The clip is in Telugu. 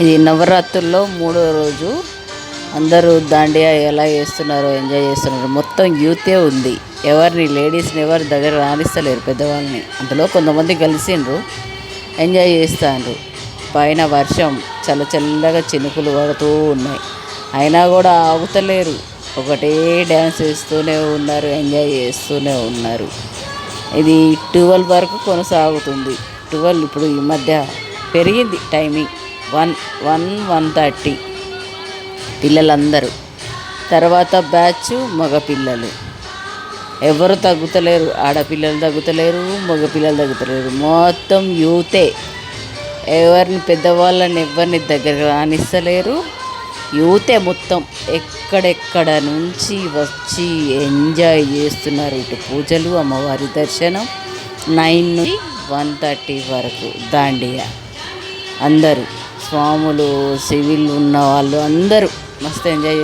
ఇది నవరాత్రుల్లో మూడో రోజు. అందరూ దాండియా ఎలా చేస్తున్నారో ఎంజాయ్ చేస్తున్నారు. మొత్తం యూతే ఉంది. ఎవరిని లేడీస్ని ఎవరి దగ్గర రాణిస్తలేరు పెద్దవాళ్ళని. అందులో కొంతమంది కలిసిండ్రు, ఎంజాయ్ చేస్తాండ్రు. పైన వర్షం చల్ల చల్లగా చినుకులు పడుతూ ఉన్నాయి. అయినా కూడా ఆగుతలేరు. ఒకటే డ్యాన్స్ వేస్తూనే ఉన్నారు, ఎంజాయ్ చేస్తూనే ఉన్నారు. ఇది 12 వరకు కొనసాగుతుంది. 12 ఇప్పుడు ఈ మధ్య పెరిగింది టైమింగ్. 1:30 పిల్లలందరూ. తర్వాత బ్యాచ్ మగపిల్లలు. ఎవరు తగ్గుతలేరు. ఆడపిల్లలు తగ్గుతలేరు, మగపిల్లలు తగ్గుతలేరు. మొత్తం యూతే. ఎవరిని దగ్గరకు రానిస్తలేరు. యూతే మొత్తం ఎక్కడెక్కడ నుంచి వచ్చి ఎంజాయ్ చేస్తున్నారు. ఇటు పూజలు, అమ్మవారి దర్శనం. 9 నుంచి 1:30 వరకు దాండియా. అందరూ స్వాములు, సివిల్ ఉన్న వాళ్ళు అందరూ మస్తు ఎంజాయ్